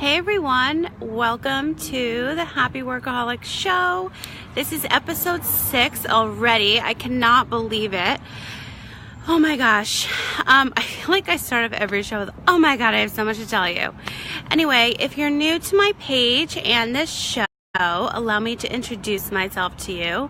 Hey everyone, welcome to the Happy Workaholic Show. This is episode 6 already. I cannot believe it. Oh my gosh. I feel like I start off every show with, oh my god, I have so much to tell you. Anyway, if you're new to my page and this show, allow me to introduce myself to you.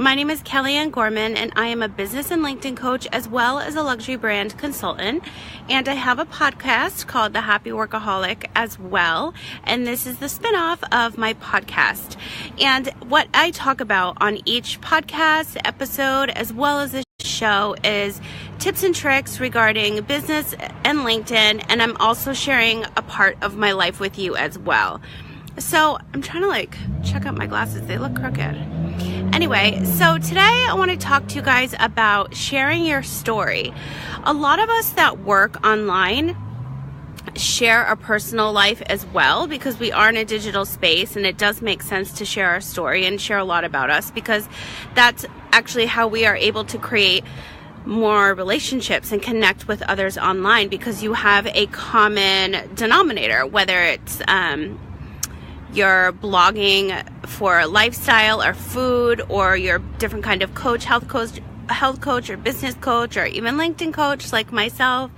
My name is Kellyanne Gorman, and I am a business and LinkedIn coach as well as a luxury brand consultant. And I have a podcast called The Happy Workaholic as well. And this is the spinoff of my podcast. And what I talk about on each podcast episode as well as this show is tips and tricks regarding business and LinkedIn. And I'm also sharing a part of my life with you as well. So I'm trying to check out my glasses. They look crooked. Anyway, so today I want to talk to you guys about sharing your story. A lot of us that work online share our personal life as well because we are in a digital space, and it does make sense to share our story and share a lot about us because that's actually how we are able to create more relationships and connect with others online because you have a common denominator, whether it's you're blogging for lifestyle or food, or you're a different kind of coach, health coach or business coach, or even LinkedIn coach like myself.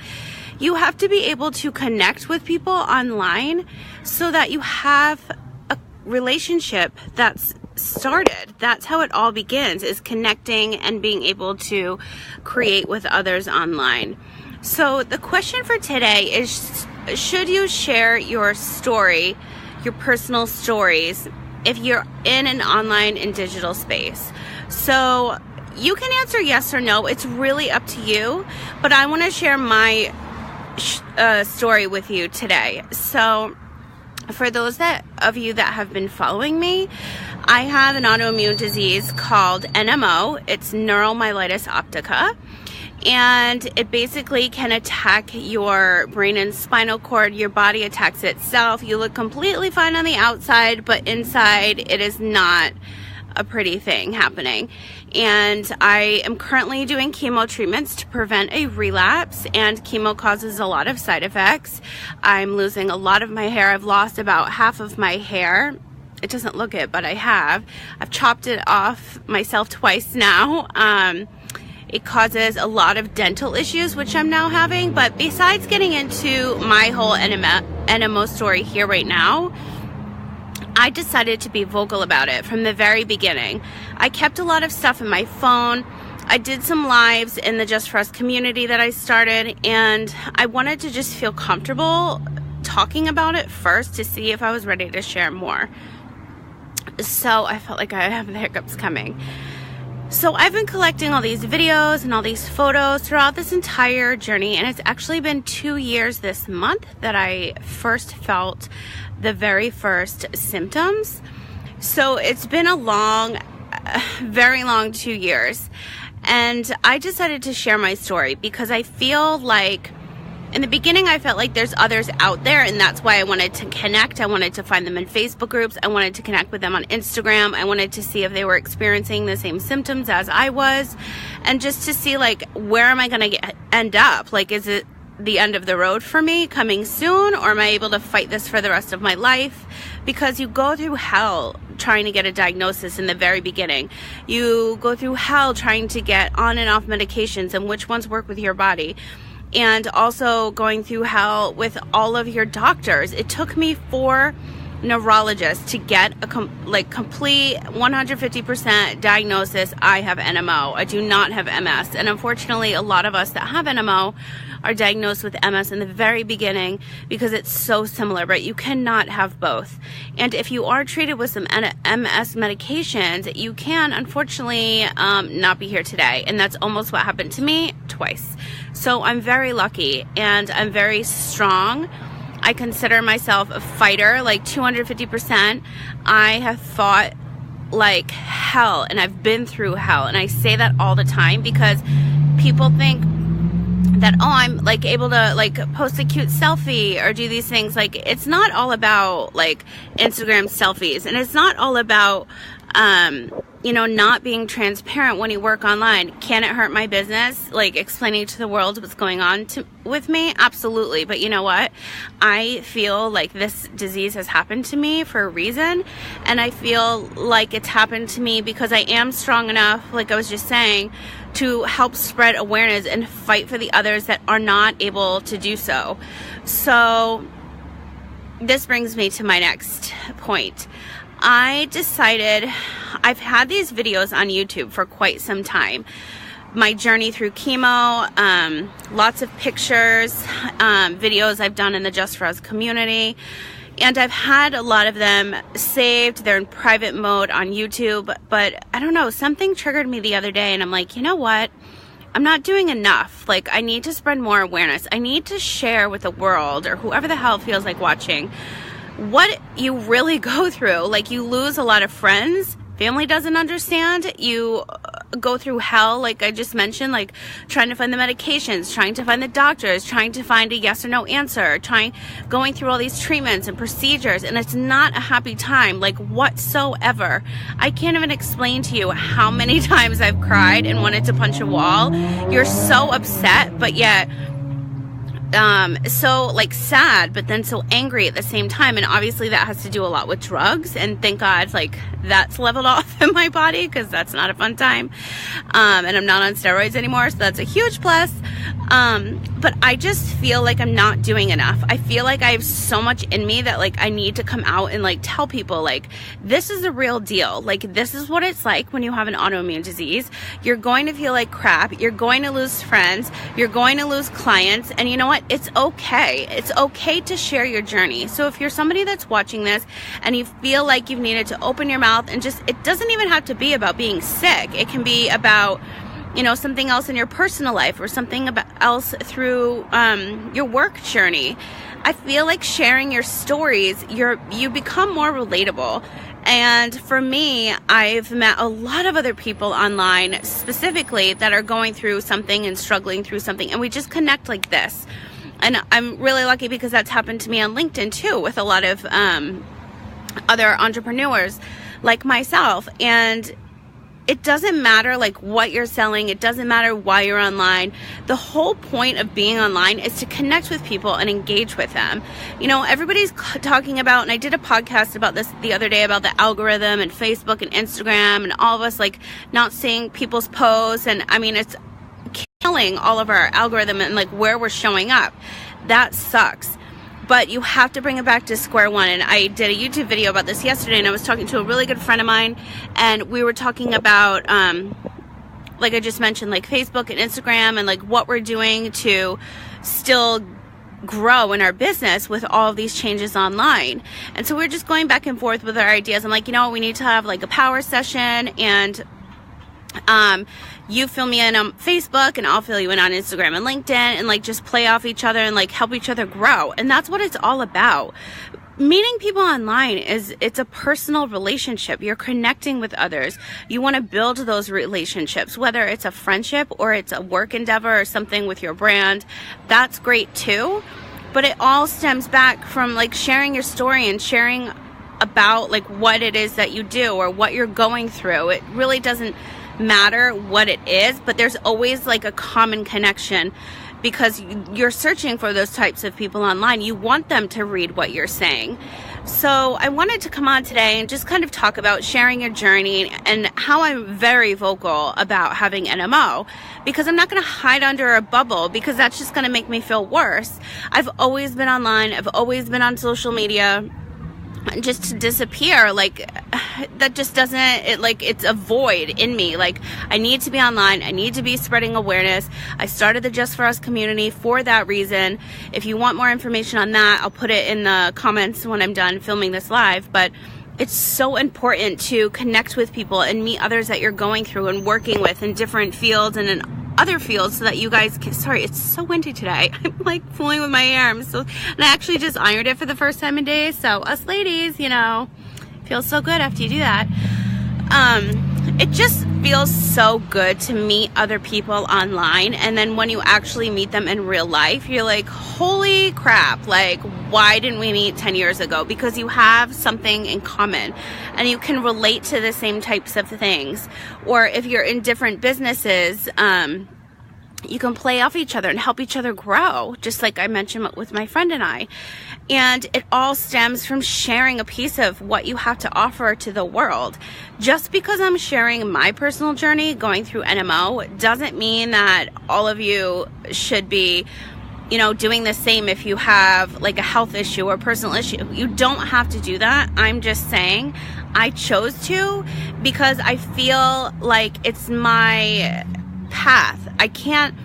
You have to be able to connect with people online so that you have a relationship that's started. That's how it all begins, is connecting and being able to create with others online. So the question for today is, should you share your story, your personal stories, if you're in an online and digital space? So you can answer yes or no. It's really up to you, but I want to share my story with you today. So for those of you that have been following me, I have an autoimmune disease called NMO. It's neuromyelitis optica. And it basically can attack your brain and spinal cord. Your body attacks itself. You look completely fine on the outside, but inside it is not a pretty thing happening. And I am currently doing chemo treatments to prevent a relapse, and chemo causes a lot of side effects. I'm losing a lot of my hair. I've lost about half of my hair. It doesn't look it, but I have. I've chopped it off myself twice now. It causes a lot of dental issues, which I'm now having. But besides getting into my whole NMO story here right now, I decided to be vocal about it from the very beginning. I kept a lot of stuff in my phone. I did some lives in the Just For Us community that I started, and I wanted to just feel comfortable talking about it first to see if I was ready to share more. So I felt like I have the hiccups coming. So I've been collecting all these videos and all these photos throughout this entire journey, and it's actually been 2 years this month that I first felt the very first symptoms. So it's been a long, very long 2 years, and I decided to share my story because I feel like in the beginning, I felt like there's others out there, and that's why I wanted to connect. I wanted to find them in Facebook groups. I wanted to connect with them on Instagram. I wanted to see if they were experiencing the same symptoms as I was, and just to see, where am I going to end up? Is it the end of the road for me coming soon, or am I able to fight this for the rest of my life? Because you go through hell trying to get a diagnosis in the very beginning. You go through hell trying to get on and off medications and which ones work with your body. And also going through hell with all of your doctors. It took me 4 neurologists to get a complete 150% diagnosis. I have NMO. I do not have MS. And unfortunately, a lot of us that have NMO are diagnosed with MS in the very beginning because it's so similar, but you cannot have both. And if you are treated with some MS medications, you can unfortunately not be here today. And that's almost what happened to me twice. So I'm very lucky and I'm very strong. I consider myself a fighter, 250%. I have fought like hell, and I've been through hell. And I say that all the time because people think that, oh, I'm able to post a cute selfie or do these things. It's not all about Instagram selfies, and it's not all about not being transparent when you work online. Can it hurt my business? Like explaining to the world what's going on with me? Absolutely. But you know what? I feel like this disease has happened to me for a reason. And I feel like it's happened to me because I am strong enough, like I was just saying, to help spread awareness and fight for the others that are not able to do so. So this brings me to my next point. I decided, I've had these videos on YouTube for quite some time. My journey through chemo, lots of pictures, videos I've done in the Just For Us community. And I've had a lot of them saved. They're in private mode on YouTube. But I don't know, something triggered me the other day and I'm like, you know what? I'm not doing enough. Like, I need to spread more awareness. I need to share with the world, or whoever the hell feels like watching, what you really go through. Like, you lose a lot of friends. Family doesn't understand. You go through hell, like I just mentioned, like trying to find the medications, trying to find the doctors, trying to find a yes or no answer, going through all these treatments and procedures, and it's not a happy time, like whatsoever. I can't even explain to you how many times I've cried and wanted to punch a wall. You're so upset, but yet so like sad, but then so angry at the same time. And obviously that has to do a lot with drugs, and thank God like that's leveled off in my body, because that's not a fun time. And I'm not on steroids anymore, so that's a huge plus. But I just feel like I'm not doing enough. I feel like I have so much in me that like I need to come out and like tell people, like, this is the real deal. Like, this is what it's like when you have an autoimmune disease. You're going to feel like crap. You're going to lose friends. You're going to lose clients. And you know what? It's okay. It's okay to share your journey. So if you're somebody that's watching this and you feel like you've needed to open your mouth and just, it doesn't even have to be about being sick. It can be about, you know, something else in your personal life, or something else through your work journey. I feel like sharing your stories, you become more relatable. And for me, I've met a lot of other people online specifically that are going through something and struggling through something, and we just connect like this. And I'm really lucky because that's happened to me on LinkedIn too, with a lot of other entrepreneurs like myself. And it doesn't matter like what you're selling. It doesn't matter why you're online. The whole point of being online is to connect with people and engage with them. You know, everybody's talking about, and I did a podcast about this the other day, about the algorithm and Facebook and Instagram and all of us like not seeing people's posts. And I mean, it's killing all of our algorithm and like where we're showing up. That sucks. But you have to bring it back to square one. And I did a YouTube video about this yesterday, and I was talking to a really good friend of mine, and we were talking about, like I just mentioned, like Facebook and Instagram, and like what we're doing to still grow in our business with all of these changes online. And so we're just going back and forth with our ideas. I'm like, you know what, we need to have like a power session, and you fill me in on Facebook and I'll fill you in on Instagram and LinkedIn, and like just play off each other and like help each other grow. And that's what it's all about. Meeting people online it's a personal relationship. You're connecting with others. You want to build those relationships, whether it's a friendship or it's a work endeavor or something with your brand. That's great too. But it all stems back from like sharing your story and sharing about like what it is that you do or what you're going through. It really doesn't matter what it is, but there's always like a common connection, because you're searching for those types of people online. You want them to read what you're saying. So I wanted to come on today and just kind of talk about sharing your journey and how I'm very vocal about having NMO, because I'm not going to hide under a bubble, because that's just going to make me feel worse. I've always been online. I've always been on social media. Just to disappear, like that just doesn't, it's a void in me. Like, I need to be online. I need to be spreading awareness. I started the Just For Us community for that reason. If you want more information on that, I'll put it in the comments when I'm done filming this live. But it's so important to connect with people and meet others that you're going through and working with in different fields and in other fields, so that you guys can, sorry, it's so windy today. I'm like fooling with my hair. And I actually just ironed it for the first time in days. So us ladies, you know, feels so good after you do that. It just feels so good to meet other people online, and then when you actually meet them in real life, you're like, holy crap, like, why didn't we meet 10 years ago? Because you have something in common and you can relate to the same types of things. Or if you're in different businesses, you can play off each other and help each other grow, just like I mentioned with my friend and I. And it all stems from sharing a piece of what you have to offer to the world. Just because I'm sharing my personal journey going through NMO doesn't mean that all of you should be, you know, doing the same if you have like a health issue or personal issue. You don't have to do that. I'm just saying I chose to because I feel like it's my path. I can't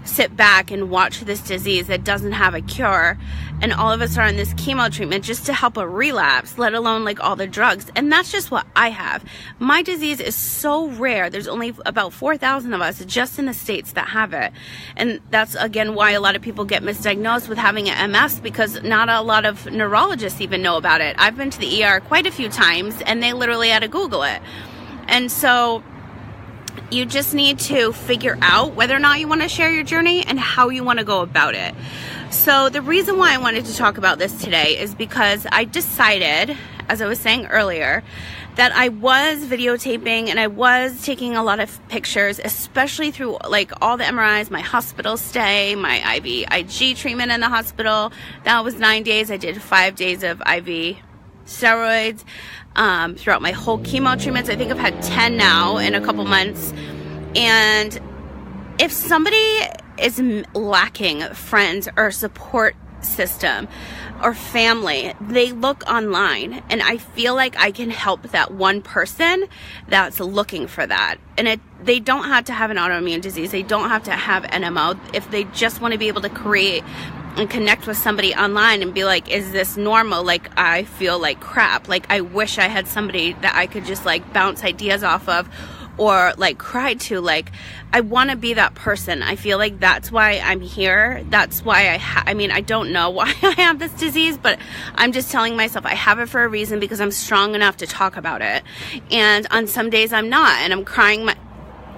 sit back and watch this disease that doesn't have a cure, and all of us are on this chemo treatment just to help a relapse, let alone like all the drugs. And that's just what I have. My disease is so rare. There's only about 4,000 of us just in the States that have it. And that's again why a lot of people get misdiagnosed with having an MS, because not a lot of neurologists even know about it. I've been to the ER quite a few times and they literally had to Google it. And so you just need to figure out whether or not you want to share your journey and how you want to go about it. So the reason why I wanted to talk about this today is because I decided, as I was saying earlier, that I was videotaping and I was taking a lot of pictures, especially through like all the MRIs, my hospital stay, my IVIG treatment in the hospital. That was 9 days. I did 5 days of IV steroids throughout my whole chemo treatments. I think I've had 10 now in a couple months. And if somebody is lacking friends or support system or family, they look online, and I feel like I can help that one person that's looking for that. And they don't have to have an autoimmune disease. They don't have to have NMO. If they just want to be able to create and connect with somebody online and be like, is this normal? Like, I feel like crap. Like, I wish I had somebody that I could just like bounce ideas off of or like cry to. Like, I want to be that person. I feel like that's why I'm here. That's why I mean, I don't know why I have this disease, but I'm just telling myself I have it for a reason, because I'm strong enough to talk about it. And on some days I'm not, and I'm crying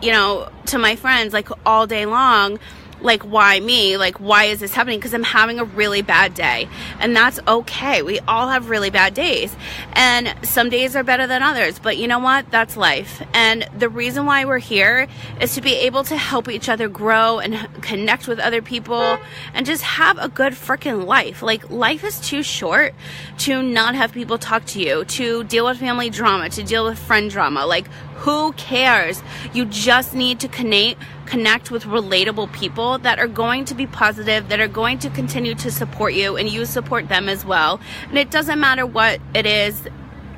to my friends like all day long. Like, why me? Like, why is this happening? Because I'm having a really bad day. And that's okay. We all have really bad days. And some days are better than others. But you know what? That's life. And the reason why we're here is to be able to help each other grow and connect with other people and just have a good freaking life. Like, life is too short to not have people talk to you, to deal with family drama, to deal with friend drama. Like, who cares? You just need to connect with relatable people that are going to be positive, that are going to continue to support you, and you support them as well. And it doesn't matter what it is,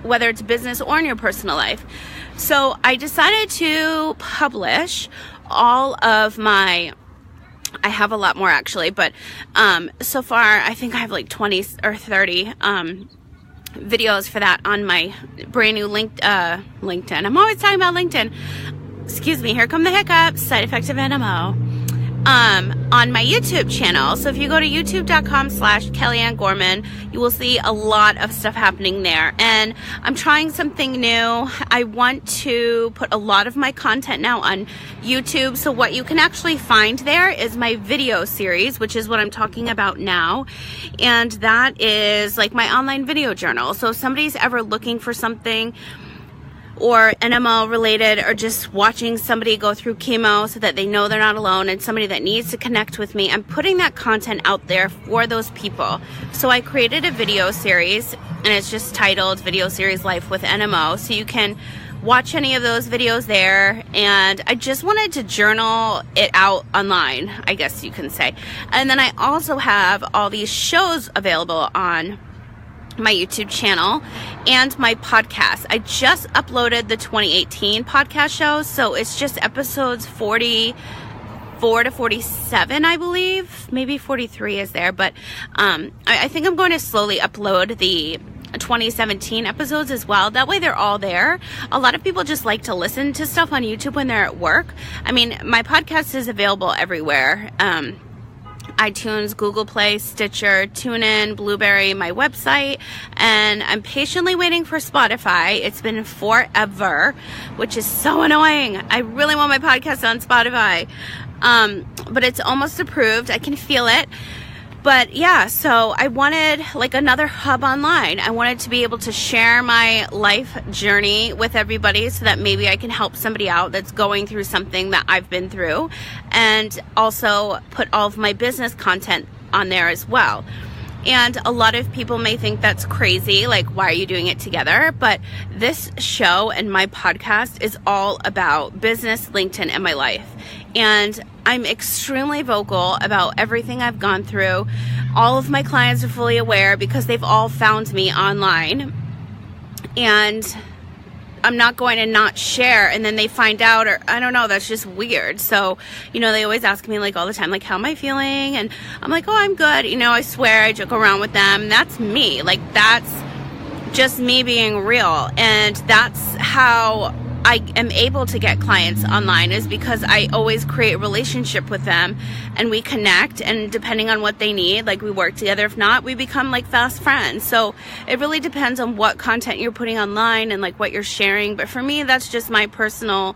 whether it's business or in your personal life. So I decided to publish all of my, I have a lot more actually, but so far I think I have like 20 or 30 videos for that on my brand new LinkedIn. I'm always talking about LinkedIn. Excuse me, here come the hiccups. Side effects of NMO. On my YouTube channel. So if you go to youtube.com/Kellyanne Gorman, you will see a lot of stuff happening there. And I'm trying something new. I want to put a lot of my content now on YouTube. So what you can actually find there is my video series, which is what I'm talking about now. And that is like my online video journal. So if somebody's ever looking for something or NMO related, or just watching somebody go through chemo so that they know they're not alone, and somebody that needs to connect with me, I'm putting that content out there for those people. So I created a video series, and it's just titled Video Series Life with NMO. So you can watch any of those videos there. And I just wanted to journal it out online, I guess you can say. And then I also have all these shows available on my YouTube channel and my podcast. I just uploaded the 2018 podcast show, so it's just episodes 44 to 47, I believe. Maybe 43 is there, but I think I'm going to slowly upload the 2017 episodes as well. That way they're all there. A lot of people just like to listen to stuff on YouTube when they're at work. I mean, my podcast is available everywhere. iTunes, Google Play, Stitcher, TuneIn, Blueberry, my website, and I'm patiently waiting for Spotify. It's been forever, which is so annoying. I really want my podcast on Spotify, but it's almost approved. I can feel it. But yeah, so I wanted like another hub online. I wanted to be able to share my life journey with everybody so that maybe I can help somebody out that's going through something that I've been through, and also put all of my business content on there as well. And a lot of people may think that's crazy, like, why are you doing it together? But this show and my podcast is all about business, LinkedIn, and my life. And I'm extremely vocal about everything I've gone through. All of my clients are fully aware because they've all found me online. And I'm not going to not share and then they find out, or I don't know, that's just weird. So, they always ask me like all the time, like, how am I feeling? And I'm like, oh, I'm good. I swear, I joke around with them. That's me. Like, that's just me being real. And that's how I am able to get clients online, is because I always create a relationship with them and we connect, and depending on what they need, like, we work together. If not, we become like fast friends. So it really depends on what content you're putting online and like what you're sharing. But for me, that's just my personal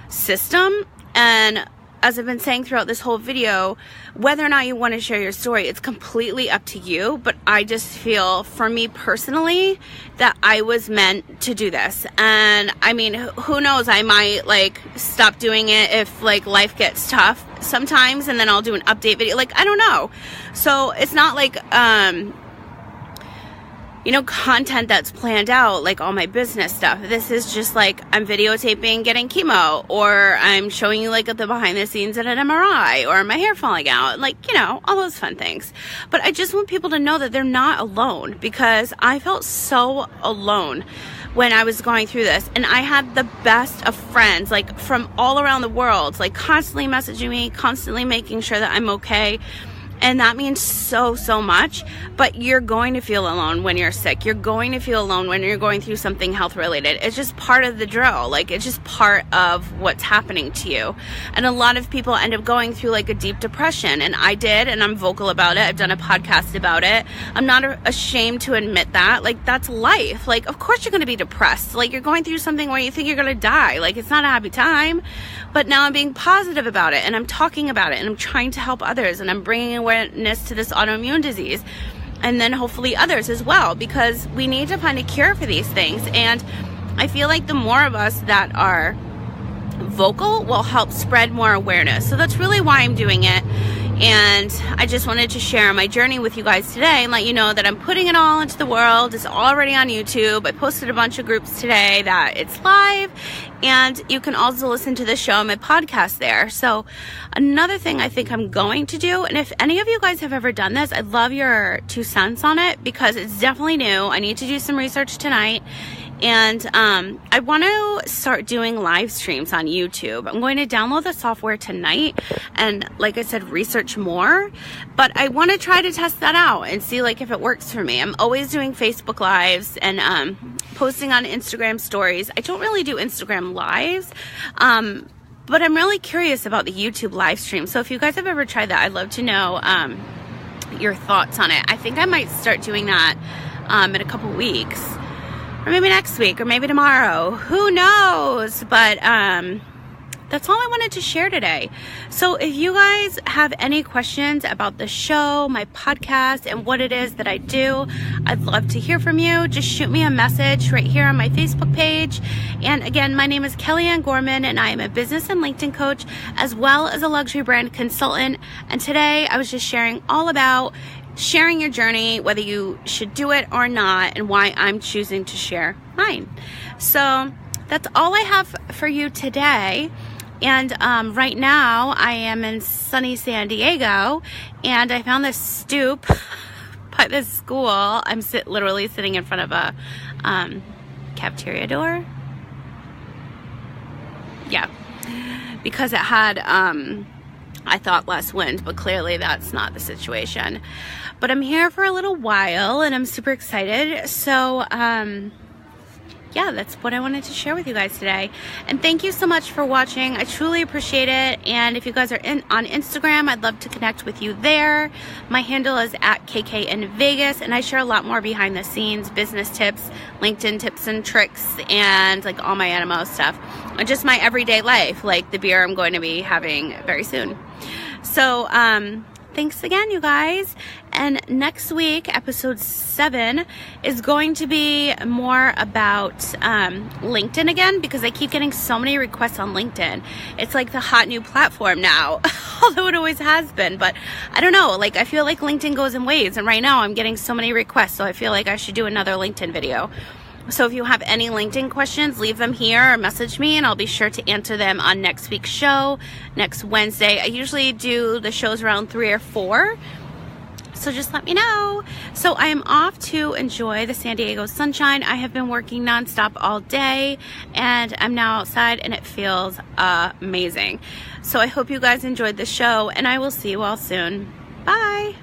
system. And as I've been saying throughout this whole video, whether or not you want to share your story, it's completely up to you. But I just feel, for me personally, that I was meant to do this. And I mean, who knows, I might like stop doing it if like life gets tough sometimes, and then I'll do an update video. Like, I don't know. So it's not like, content that's planned out, like all my business stuff. This is just like, I'm videotaping getting chemo, or I'm showing you like the behind the scenes at an MRI, or my hair falling out, like, all those fun things. But I just want people to know that they're not alone, because I felt so alone when I was going through this. And I had the best of friends, like from all around the world, like constantly messaging me, constantly making sure that I'm okay. And that means so, so much. But you're going to feel alone when you're sick. You're going to feel alone when you're going through something health related. It's just part of the drill. Like, it's just part of what's happening to you. And a lot of people end up going through like a deep depression. And I did, and I'm vocal about it. I've done a podcast about it. I'm not ashamed to admit that. Like, that's life. Like, of course you're going to be depressed. Like, you're going through something where you think you're going to die. Like, it's not a happy time. But now I'm being positive about it, and I'm talking about it, and I'm trying to help others, and I'm bringing awareness to this autoimmune disease, and then hopefully others as well, because we need to find a cure for these things. And I feel like the more of us that are vocal will help spread more awareness. So that's really why I'm doing it. And I just wanted to share my journey with you guys today and let you know that I'm putting it all into the world. It's already on YouTube. I posted a bunch of groups today that it's live, and you can also listen to the show and my podcast there. So another thing I think I'm going to do, and if any of you guys have ever done this, I'd love your 2 cents on it, because it's definitely new. I need to do some research tonight. And I want to start doing live streams on YouTube. I'm going to download the software tonight and, like I said, research more. But I want to try to test that out and see like if it works for me. I'm always doing Facebook Lives and posting on Instagram stories. I don't really do Instagram Lives, but I'm really curious about the YouTube live stream. So if you guys have ever tried that, I'd love to know your thoughts on it. I think I might start doing that in a couple weeks. Or maybe next week, or maybe tomorrow. Who knows? But that's all I wanted to share today. So if you guys have any questions about the show, my podcast, and what it is that I do, I'd love to hear from you. Just shoot me a message right here on my Facebook page. And again, my name is Kellyanne Gorman, and I am a business and LinkedIn coach, as well as a luxury brand consultant. And today I was just sharing all about sharing your journey, whether you should do it or not, and why I'm choosing to share mine. So that's all I have for you today. And right now I am in sunny San Diego, and I found this stoop by this school. I'm literally sitting in front of a cafeteria door. Yeah, because it had I thought less wind, but clearly that's not the situation. But I'm here for a little while, and I'm super excited. So yeah, that's what I wanted to share with you guys today. And thank you so much for watching. I truly appreciate it. And if you guys are on Instagram, I'd love to connect with you there. My handle is at KK in Vegas, and I share a lot more behind the scenes, business tips, LinkedIn tips and tricks, and like all my Animo stuff, and just my everyday life, like the beer I'm going to be having very soon. So, thanks again, you guys. And next week, episode 7, is going to be more about LinkedIn again, because I keep getting so many requests on LinkedIn. It's like the hot new platform now, although it always has been. But I don't know, like I feel like LinkedIn goes in waves, and right now I'm getting so many requests, so I feel like I should do another LinkedIn video. So if you have any LinkedIn questions, leave them here or message me, and I'll be sure to answer them on next week's show, next Wednesday. I usually do the shows around 3 or 4, so just let me know. So I am off to enjoy the San Diego sunshine. I have been working nonstop all day, and I'm now outside, and it feels amazing. So I hope you guys enjoyed the show, and I will see you all soon. Bye.